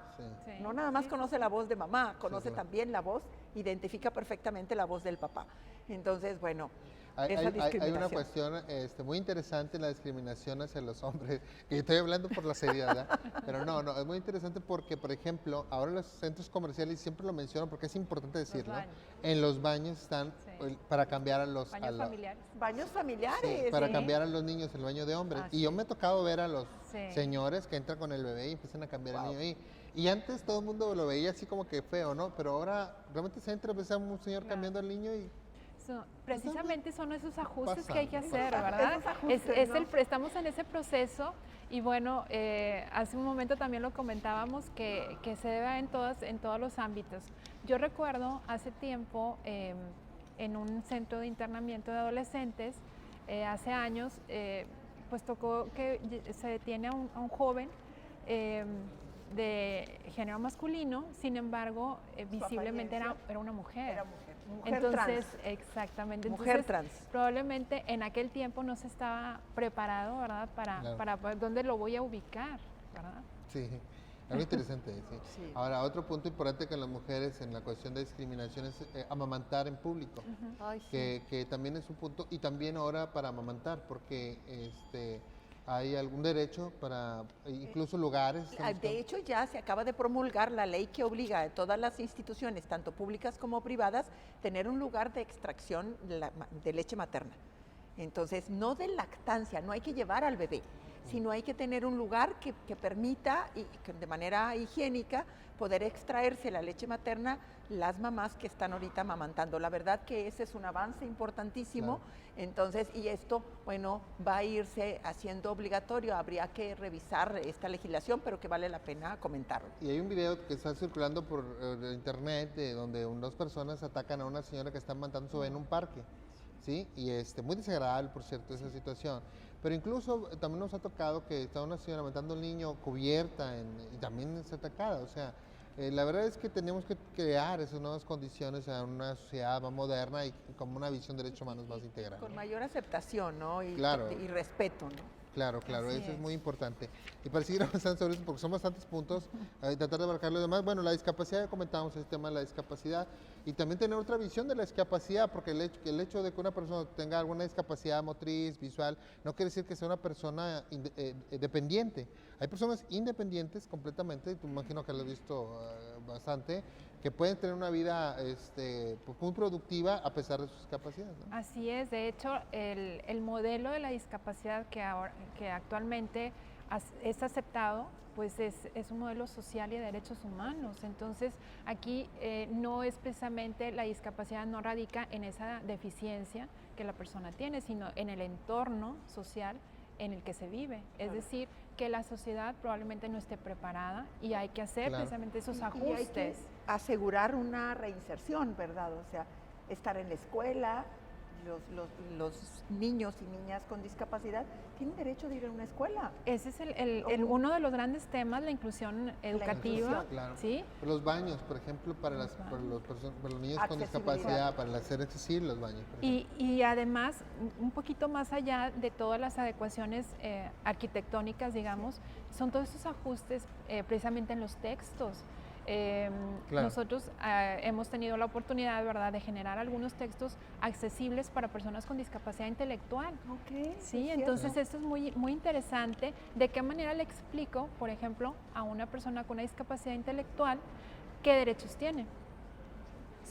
no nada más conoce la voz de mamá, conoce también la voz, identifica perfectamente la voz del papá. Entonces, bueno, hay una cuestión muy interesante en la discriminación hacia los hombres, que estoy hablando por la seriedad, ¿verdad? Pero no, es muy interesante porque, por ejemplo, ahora en los centros comerciales, siempre lo menciono porque es importante decirlo, en los baños están para cambiar a los... Baños familiares. Baños familiares. Sí, para cambiar a los niños el baño de hombres. Y yo me he tocado ver a los señores que entran con el bebé y empiezan a cambiar al niño ahí. Y antes todo el mundo lo veía así como que feo, ¿no? Pero ahora realmente se entra, ves a un señor cambiando al niño y... Precisamente son esos ajustes que hay que hacer, ¿verdad? Estamos en ese proceso y bueno, hace un momento también lo comentábamos que se debe en todos los ámbitos. Yo recuerdo hace tiempo en un centro de internamiento de adolescentes, hace años, pues tocó que se detiene a un joven de género masculino, sin embargo, visiblemente era una mujer. Entonces, trans. Exactamente. Mujer trans. Probablemente en aquel tiempo no se estaba preparado, ¿verdad? Para dónde lo voy a ubicar, ¿verdad? Sí. Algo interesante, sí. Sí. Ahora, otro punto importante con las mujeres en la cuestión de discriminación es amamantar en público, Ay, sí. que también es un punto, y también ahora para amamantar, porque hay algún derecho para, incluso lugares. De hecho, ya se acaba de promulgar la ley que obliga a todas las instituciones, tanto públicas como privadas, tener un lugar de extracción de leche materna. Entonces, no de lactancia, no hay que llevar al bebé, sino hay que tener un lugar que permita y que de manera higiénica poder extraerse la leche materna las mamás que están ahorita amamantando. La verdad que ese es un avance importantísimo. Claro. Entonces, y esto, bueno, va a irse haciendo obligatorio. Habría que revisar esta legislación, pero que vale la pena comentarlo. Y hay un video que está circulando por internet donde dos personas atacan a una señora que está amamantando su bebé en un parque, ¿sí? Y muy desagradable, por cierto, esa situación. Pero incluso también nos ha tocado que está una señora amamantando al niño cubierta y también es atacada. O sea, la verdad es que tenemos que crear esas nuevas condiciones en una sociedad más moderna y como una visión de derechos humanos más integral. Con ¿no? mayor aceptación, ¿no? Claro. Y respeto, ¿no? Claro, claro, Así eso es es. muy importante. Y para seguir avanzando sobre eso, porque son bastantes puntos, tratar de abarcar los demás. Bueno, la discapacidad, ya comentábamos el tema de la discapacidad y también tener otra visión de la discapacidad, porque el hecho de que una persona tenga alguna discapacidad motriz, visual, no quiere decir que sea una persona dependiente. Hay personas independientes completamente, tú imagino que lo has visto bastante, que pueden tener una vida pues, muy productiva a pesar de sus discapacidades. ¿no? Así es, de hecho, el modelo de la discapacidad que actualmente es aceptado, pues es un modelo social y de derechos humanos. Entonces, aquí no es precisamente la discapacidad, no radica en esa deficiencia que la persona tiene, sino en el entorno social en el que se vive. Es decir, que la sociedad probablemente no esté preparada y hay que hacer precisamente esos ajustes. Y hay que asegurar una reinserción, ¿verdad? O sea, estar en la escuela, los niños y niñas con discapacidad tienen derecho de ir a una escuela. Ese es uno de los grandes temas, la inclusión educativa. inclusión, claro. ¿Sí? Los baños, por ejemplo, para los niños con discapacidad, para hacer accesibles los baños. Y además, un poquito más allá de todas las adecuaciones arquitectónicas, digamos, son todos esos ajustes precisamente en los textos. Claro. Nosotros hemos tenido la oportunidad, ¿verdad?, de generar algunos textos accesibles para personas con discapacidad intelectual. Okay, Sí, entonces esto es muy, muy interesante. ¿De qué manera le explico, por ejemplo, a una persona con una discapacidad intelectual qué derechos tiene?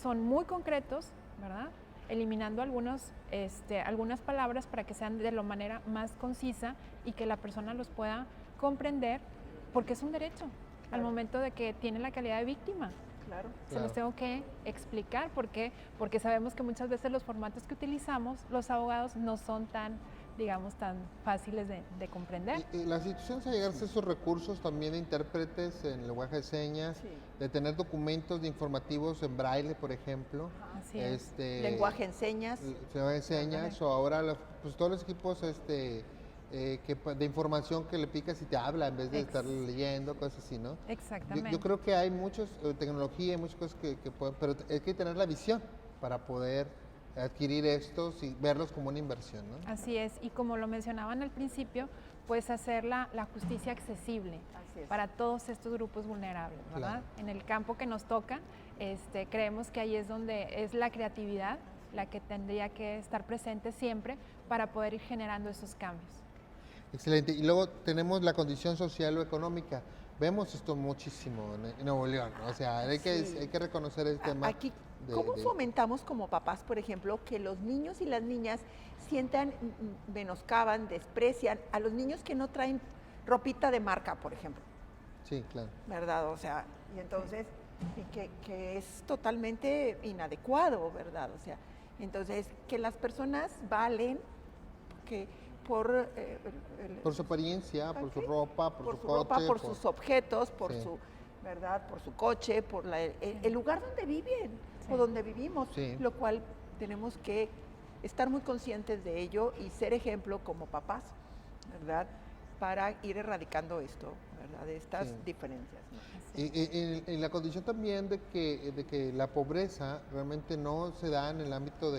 Son muy concretos, ¿verdad?, eliminando algunas palabras para que sean de la manera más concisa y que la persona los pueda comprender, porque es un derecho. Al momento de que tiene la calidad de víctima. Claro. Se los tengo que explicar. ¿Por qué? Porque sabemos que muchas veces los formatos que utilizamos los abogados no son tan, digamos, tan fáciles de comprender. Y las instituciones a llegarse a esos recursos también de intérpretes en lenguaje de señas, de tener documentos de informativos en braille, por ejemplo. Así es. Lenguaje en señas. Lenguaje de señas, o ahora pues todos los equipos de información que le picas y te habla en vez de estar leyendo, cosas así, ¿no? Exactamente. Yo creo que hay muchas tecnología, hay muchas cosas que pueden, pero hay que tener la visión para poder adquirir estos y verlos como una inversión, ¿no? Así es, y como lo mencionaban al principio, pues hacer la justicia accesible para todos estos grupos vulnerables, ¿verdad? Claro. En el campo que nos toca, creemos que ahí es donde es la creatividad la que tendría que estar presente siempre para poder ir generando esos cambios. Excelente. Y luego tenemos la condición social o económica. Vemos esto muchísimo en Nuevo León, ¿no? O sea, hay que reconocer el tema. Aquí, ¿cómo fomentamos como papás, por ejemplo, que los niños y las niñas sientan, menoscaban, desprecian a los niños que no traen ropita de marca, por ejemplo? Sí, claro. ¿Verdad? O sea, y entonces, que es totalmente inadecuado, ¿verdad? O sea, entonces, que las personas valen por su apariencia, por su ropa, por su ropa, coche, por sus objetos, por Sí. su, ¿verdad? Por su coche, por el lugar donde viven Sí. o donde vivimos, Sí. lo cual tenemos que estar muy conscientes de ello y ser ejemplo como papás, ¿verdad? Para ir erradicando esto, ¿verdad? De estas Sí. diferencias, ¿no? Y la condición también de que la pobreza realmente no se da en el ámbito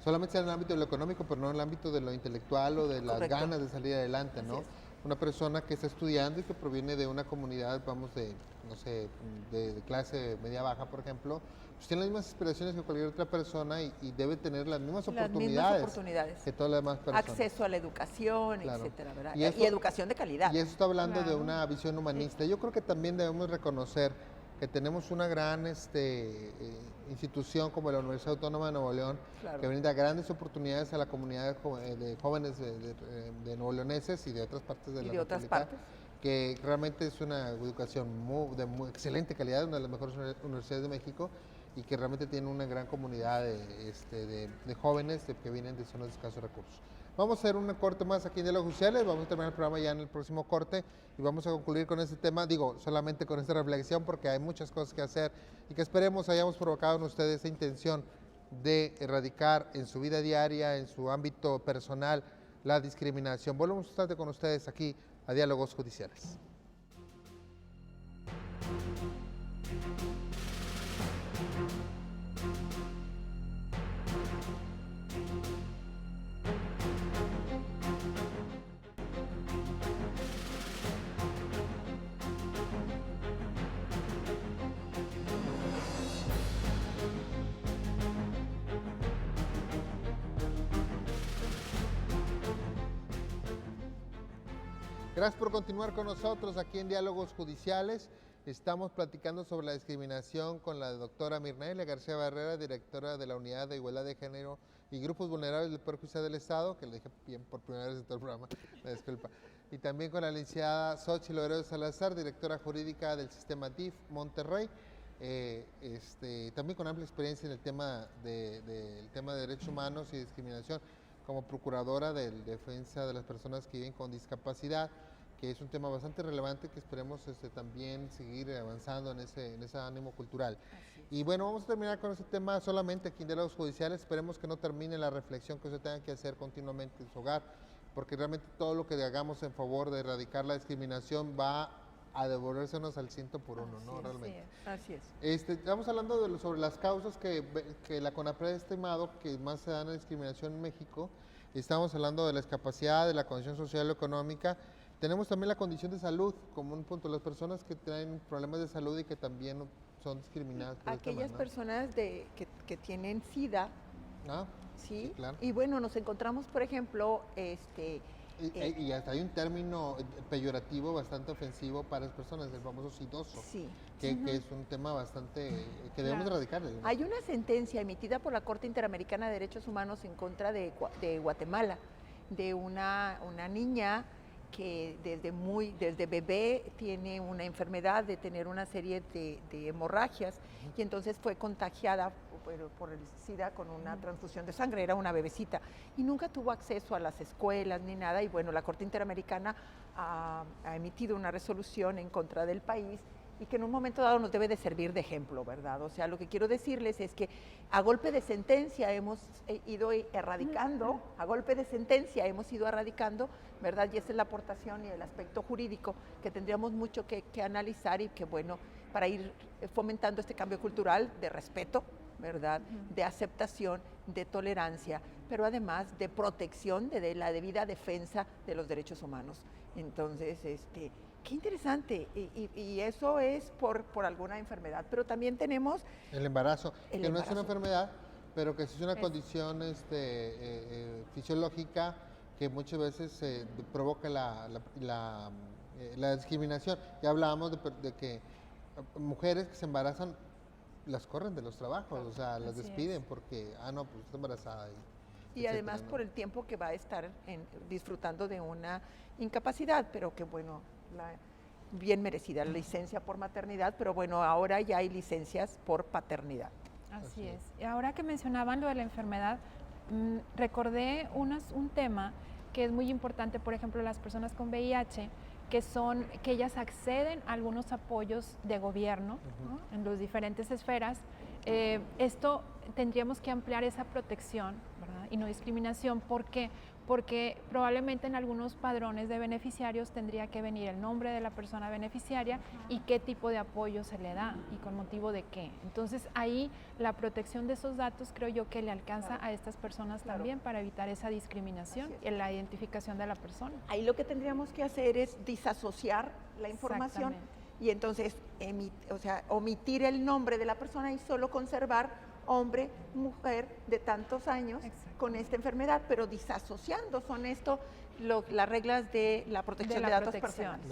solamente se da en el ámbito de lo económico, pero no en el ámbito de lo intelectual o de las Correcto. ganas de salir adelante, Así ¿no? es. una persona que está estudiando y que proviene de una comunidad, vamos, de, no sé, de clase media-baja, por ejemplo, pues tiene las mismas aspiraciones que cualquier otra persona y debe tener las mismas oportunidades que todas las demás personas. Acceso a la educación, Claro. etcétera, ¿verdad? Y eso- Y educación de calidad. Y eso está hablando de Claro. una visión humanista. Yo creo que también debemos reconocer que tenemos una gran institución como la Universidad Autónoma de Nuevo León, Claro. que brinda grandes oportunidades a la comunidad de jóvenes de nuevoleoneses y de otras partes de Y la de otras República, partes. que realmente es una educación de muy excelente calidad, una de las mejores universidades de México, y que realmente tiene una gran comunidad de jóvenes que vienen de zonas de escasos recursos. Vamos a hacer un corte más aquí en Diálogos Sociales, vamos a terminar el programa ya en el próximo corte y vamos a concluir con este tema, digo, solamente con esta reflexión porque hay muchas cosas que hacer y que esperemos hayamos provocado en ustedes esa intención de erradicar en su vida diaria, en su ámbito personal, la discriminación. Volvemos un instante con ustedes aquí a Diálogos Judiciales. Gracias por continuar con nosotros aquí en Diálogos Judiciales. Estamos platicando sobre la discriminación con la doctora Mirnaelia García Barrera, directora de la Unidad de Igualdad de Género y Grupos Vulnerables del Poder Judicial del Estado, que le dije bien por primera vez en todo el programa, me disculpa. Y también con la licenciada Xochitl Loredo Salazar, directora jurídica del sistema DIF Monterrey. También con amplia experiencia en el tema del tema de derechos humanos y discriminación como procuradora de defensa de las personas que viven con discapacidad, que es un tema bastante relevante que esperemos también seguir avanzando en ese ánimo cultural. Y bueno, vamos a terminar con este tema solamente aquí en Diálogos Judiciales. Esperemos que no termine la reflexión que usted tenga que hacer continuamente en su hogar, porque realmente todo lo que hagamos en favor de erradicar la discriminación va a devolvérsenos al 100 por uno, ¿no? Realmente. Así es. Estamos hablando sobre las causas que la CONAPRED ha estimado que más se dan a discriminación en México. Estamos hablando de la discapacidad, de la condición social o económica. Tenemos también la condición de salud como un punto. Las personas que tienen problemas de salud y que también son discriminadas por este tema, Aquellas ¿no? personas que tienen SIDA, Ah, ¿sí? claro. Y bueno, nos encontramos, por ejemplo, Y hasta hay un término peyorativo bastante ofensivo para las personas, el famoso sidoso, sí. que es un tema bastante que debemos Claro. erradicar. ¿No? Hay una sentencia emitida por la Corte Interamericana de Derechos Humanos en contra de Guatemala, de una niña que desde bebé tiene una enfermedad de tener una serie de hemorragias y entonces fue contagiada por el SIDA con una transfusión de sangre, era una bebecita y nunca tuvo acceso a las escuelas ni nada y bueno, la Corte Interamericana ha emitido una resolución en contra del país y que en un momento dado nos debe de servir de ejemplo, ¿verdad? O sea, lo que quiero decirles es que a golpe de sentencia hemos ido erradicando, ¿verdad? Y esa es la aportación y el aspecto jurídico que tendríamos mucho que analizar y que, bueno, para ir fomentando este cambio cultural de respeto, ¿verdad? De aceptación, de tolerancia, pero además de protección de la debida defensa de los derechos humanos. Entonces, qué interesante, y eso es por alguna enfermedad, pero también tenemos El embarazo, el que no es embarazo. una enfermedad, pero que sí es una condición fisiológica que muchas veces provoca la discriminación. Ya hablábamos de que mujeres que se embarazan las corren de los trabajos, o sea, las Así despiden es. porque, no, pues está embarazada. Y además etcétera, ¿no? por el tiempo que va a estar disfrutando de una incapacidad, pero que bueno, bien merecida la licencia por maternidad, pero bueno, ahora ya hay licencias por paternidad. Así es. Y ahora que mencionaban lo de la enfermedad, recordé un tema que es muy importante, por ejemplo, las personas con VIH, que ellas acceden a algunos apoyos de gobierno, ¿no? En las diferentes esferas, Esto tendríamos que ampliar esa protección, ¿verdad? Y no discriminación. ¿Por qué? Porque probablemente en algunos padrones de beneficiarios tendría que venir el nombre de la persona beneficiaria y qué tipo de apoyo se le da y con motivo de qué. Entonces ahí la protección de esos datos creo yo que le alcanza a estas personas también para evitar esa discriminación en la identificación de la persona. Ahí lo que tendríamos que hacer es disasociar la información y entonces omitir el nombre de la persona y solo conservar hombre, mujer de tantos años con esta enfermedad, pero disasociando, son esto las reglas de la protección de datos personales.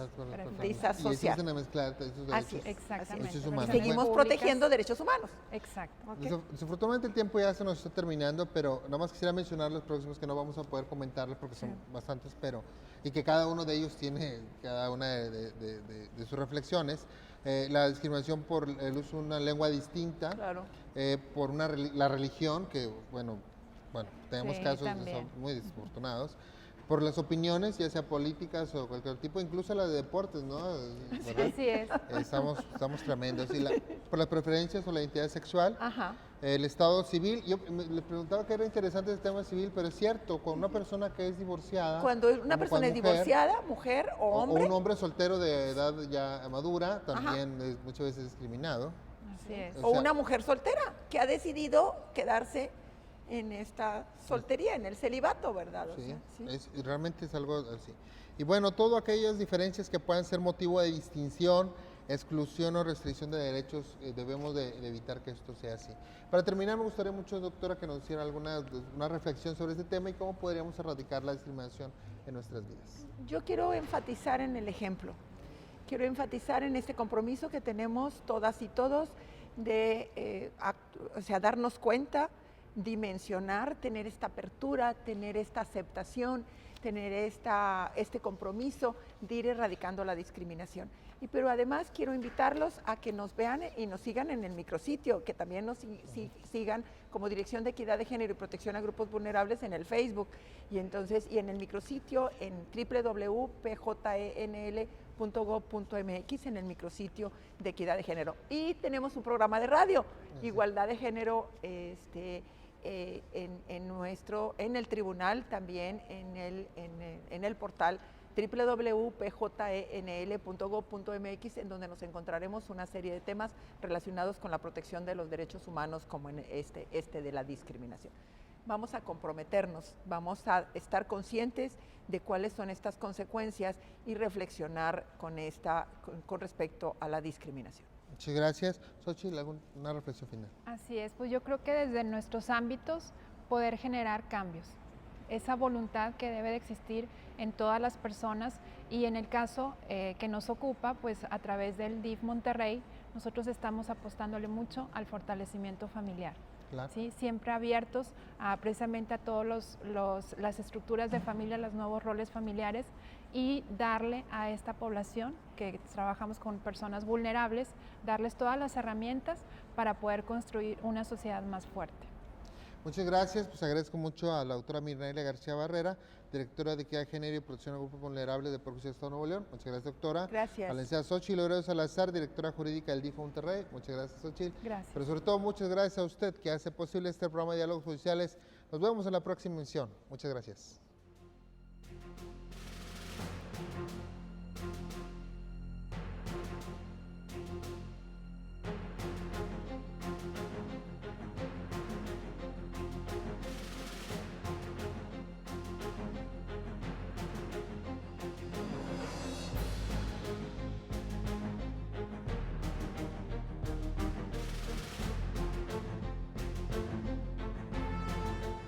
Disasociar. Y mezclar esos derechos, Exactamente. humanos. Y seguimos protegiendo derechos humanos. Exacto. Okay. Desafortunadamente el tiempo ya se nos está terminando, pero nada más quisiera mencionar los próximos que no vamos a poder comentarlos porque son bastantes, pero y que cada uno de ellos tiene cada una de sus reflexiones. La discriminación por el uso de una lengua distinta, por la religión, que bueno, tenemos casos que son muy desafortunados, por las opiniones, ya sea políticas o cualquier tipo, incluso las de deportes, ¿no? ¿Verdad? Así es. Estamos tremendos. Y por las preferencias o la identidad sexual, Ajá. el estado civil. Yo le preguntaba que era interesante el tema civil, pero es cierto, con una persona que es divorciada. Cuando una persona es divorciada, mujer o hombre. O un hombre soltero de edad ya madura, también es muchas veces discriminado. Así es. O una mujer soltera que ha decidido quedarse en esta soltería, en el celibato, ¿verdad? O Sí, sea, realmente es algo así. Y bueno, todas aquellas diferencias que puedan ser motivo de distinción, exclusión o restricción de derechos, debemos de evitar que esto sea así. Para terminar, me gustaría mucho, doctora, que nos hiciera una reflexión sobre este tema y cómo podríamos erradicar la discriminación en nuestras vidas. Yo quiero enfatizar en el ejemplo, quiero enfatizar en este compromiso que tenemos todas y todos de darnos cuenta, dimensionar, tener esta apertura, tener esta aceptación, tener este compromiso de ir erradicando la discriminación. Pero además quiero invitarlos a que nos vean y nos sigan en el micrositio, que también nos sigan como Dirección de Equidad de Género y Protección a Grupos Vulnerables en el Facebook y en el micrositio en www.pjenl.gov.mx en el micrositio de Equidad de Género. Y tenemos un programa de radio, Igualdad de Género, en el tribunal, también en el portal www.pjenl.gov.mx, en donde nos encontraremos una serie de temas relacionados con la protección de los derechos humanos, como en este de la discriminación. Vamos a comprometernos, vamos a estar conscientes de cuáles son estas consecuencias y reflexionar con respecto a la discriminación. Muchas gracias. Xochitl, una reflexión final. Así es, pues yo creo que desde nuestros ámbitos poder generar cambios, esa voluntad que debe de existir en todas las personas y en el caso que nos ocupa, pues a través del DIF Monterrey, nosotros estamos apostándole mucho al fortalecimiento familiar. Claro. ¿Sí? Siempre abiertos precisamente a todas las estructuras de familia, los nuevos roles familiares y darle a esta población que trabajamos con personas vulnerables, darles todas las herramientas para poder construir una sociedad más fuerte. Muchas gracias, pues agradezco mucho a la doctora Mirnaila García Barrera, directora de Equidad de Género y Protección a Grupos Vulnerables de Procuraduría del Estado de Nuevo León. Muchas gracias, doctora. Gracias. A la licenciada Xochitl Loredo Salazar, directora jurídica del DIF Monterrey. Muchas gracias, Xochitl. Gracias. Pero sobre todo, muchas gracias a usted que hace posible este programa de Diálogos Judiciales. Nos vemos en la próxima emisión. Muchas gracias.